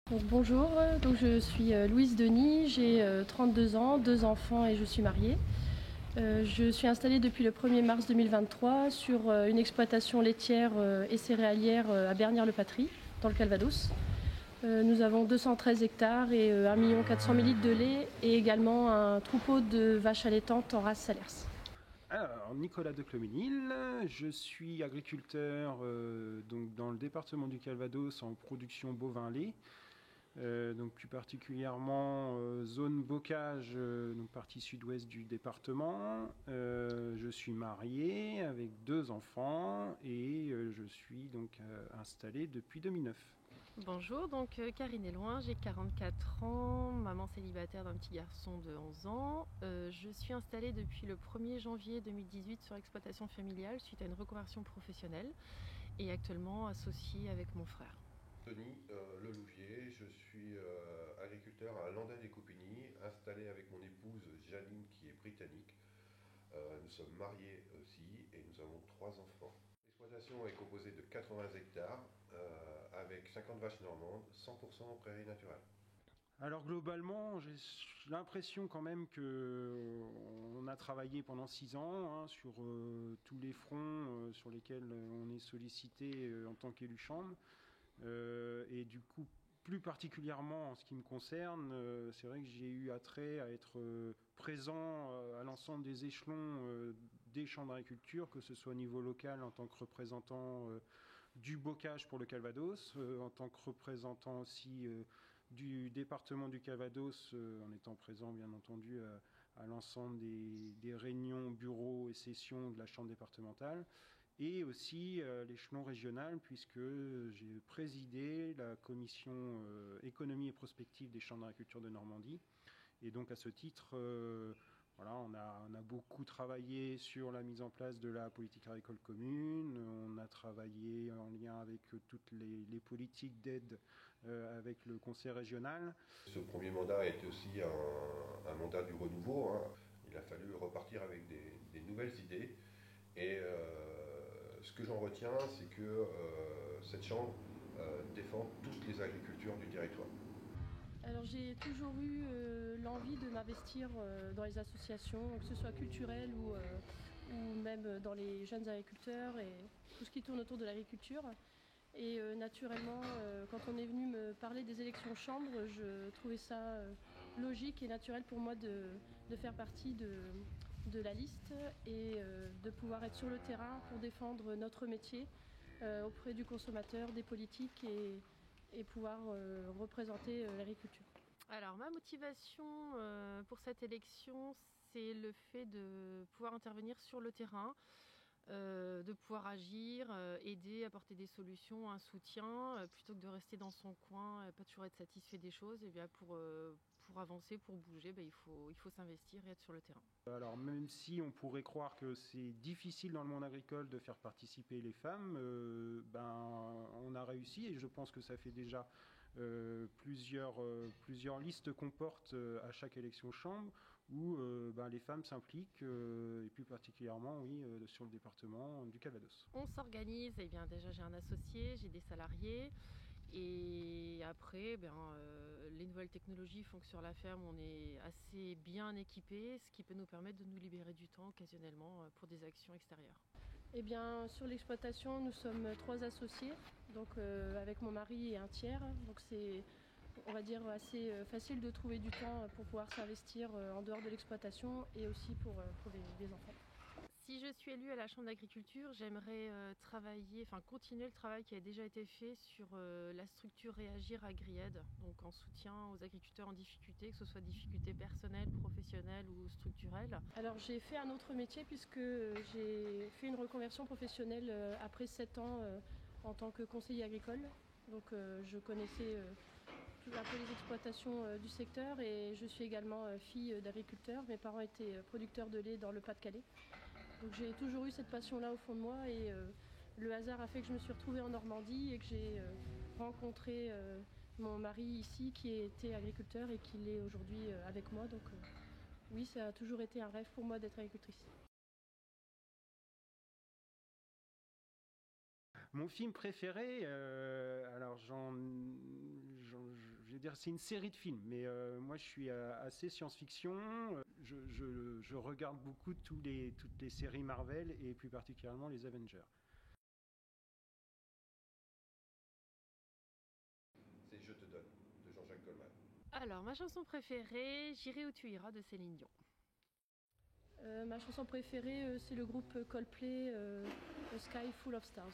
Donc, bonjour, je suis Louise Denis, j'ai 32 ans, 2 enfants et je suis mariée. Je suis installée depuis le 1er mars 2023 sur une exploitation laitière et céréalière à Bernières-le-Patry, dans le Calvados. Nous avons 213 hectares et 1 400 000 litres de lait et également un troupeau de vaches allaitantes en race Salers. Alors, Nicolas de Cloménil, je suis agriculteur donc dans le département du Calvados en production bovin-lait. Donc plus particulièrement zone bocage, donc partie sud-ouest du département. Je suis marié avec 2 enfants et je suis donc installé depuis 2009. Bonjour, donc Karine Eloin, j'ai 44 ans, maman célibataire d'un petit garçon de 11 ans. Je suis installée depuis le 1er janvier 2018 sur exploitation familiale suite à une reconversion professionnelle et actuellement associée avec mon frère. Tony Lelouvier, je suis agriculteur à Landin-les-Coupigny, installé avec mon épouse Janine qui est britannique. Nous sommes mariés aussi et nous avons 3 enfants. L'exploitation est composée de 80 hectares avec 50 vaches normandes, 100% en prairie naturelle. Alors globalement, j'ai l'impression quand même qu'on a travaillé pendant 6 ans sur tous les fronts sur lesquels on est sollicité en tant qu'élu chambre. Et du coup, plus particulièrement en ce qui me concerne, c'est vrai que j'ai eu attrait à être présent à l'ensemble des échelons des chambres d'agriculture, que ce soit au niveau local en tant que représentant du bocage pour le Calvados, en tant que représentant aussi du département du Calvados, en étant présent bien entendu à l'ensemble des réunions, bureaux et sessions de la chambre départementale, et aussi l'échelon régional, puisque j'ai présidé la commission économie et prospective des chambres d'agriculture de Normandie. Et donc à ce titre, voilà, on a beaucoup travaillé sur la mise en place de la politique agricole commune, on a travaillé en lien avec toutes les politiques d'aide avec le conseil régional. Ce premier mandat a été aussi un mandat du renouveau. Il a fallu repartir avec des nouvelles idées. Et ce que j'en retiens, c'est que cette chambre défend toutes les agricultures du territoire. Alors j'ai toujours eu l'envie de m'investir dans les associations, que ce soit culturelles ou même dans les jeunes agriculteurs et tout ce qui tourne autour de l'agriculture. Et naturellement, quand on est venu me parler des élections chambres, je trouvais ça logique et naturel pour moi de faire partie de la liste et de pouvoir être sur le terrain pour défendre notre métier auprès du consommateur, des politiques et pouvoir représenter l'agriculture. Alors ma motivation pour cette élection, c'est le fait de pouvoir intervenir sur le terrain, de pouvoir agir, aider, apporter des solutions, un soutien, plutôt que de rester dans son coin, pas toujours être satisfait des choses. Et bien pour avancer, pour bouger, il faut s'investir et être sur le terrain. Alors même si on pourrait croire que c'est difficile dans le monde agricole de faire participer les femmes, on a réussi et je pense que ça fait déjà plusieurs listes qu'on porte à chaque élection chambre où les femmes s'impliquent et plus particulièrement sur le département du Calvados. On s'organise, et bien déjà j'ai un associé, j'ai des salariés. Et après, les nouvelles technologies font que sur la ferme, on est assez bien équipé, ce qui peut nous permettre de nous libérer du temps occasionnellement pour des actions extérieures. Eh bien, sur l'exploitation, nous sommes 3 associés, donc avec mon mari et un tiers. Donc c'est, on va dire, assez facile de trouver du temps pour pouvoir s'investir en dehors de l'exploitation et aussi pour les enfants. Si je suis élue à la Chambre d'agriculture, j'aimerais continuer le travail qui a déjà été fait sur la structure Réagir AgriAide, donc en soutien aux agriculteurs en difficulté, que ce soit difficultés personnelles, professionnelles ou structurelles. Alors j'ai fait un autre métier puisque j'ai fait une reconversion professionnelle après 7 ans en tant que conseiller agricole. Donc je connaissais un peu les exploitations du secteur et je suis également fille d'agriculteur. Mes parents étaient producteurs de lait dans le Pas-de-Calais. Donc j'ai toujours eu cette passion-là au fond de moi et le hasard a fait que je me suis retrouvée en Normandie et que j'ai rencontré mon mari ici qui était agriculteur et qui l'est aujourd'hui avec moi. Donc oui, ça a toujours été un rêve pour moi d'être agricultrice. Mon film préféré, alors veux dire, c'est une série de films, mais moi je suis assez science-fiction. Je regarde beaucoup toutes les séries Marvel et plus particulièrement les Avengers. C'est Je te donne de Jean-Jacques Goldman. Alors, ma chanson préférée, J'irai où tu iras de Céline Dion. Ma chanson préférée, c'est le groupe Coldplay, A Sky Full of Stars.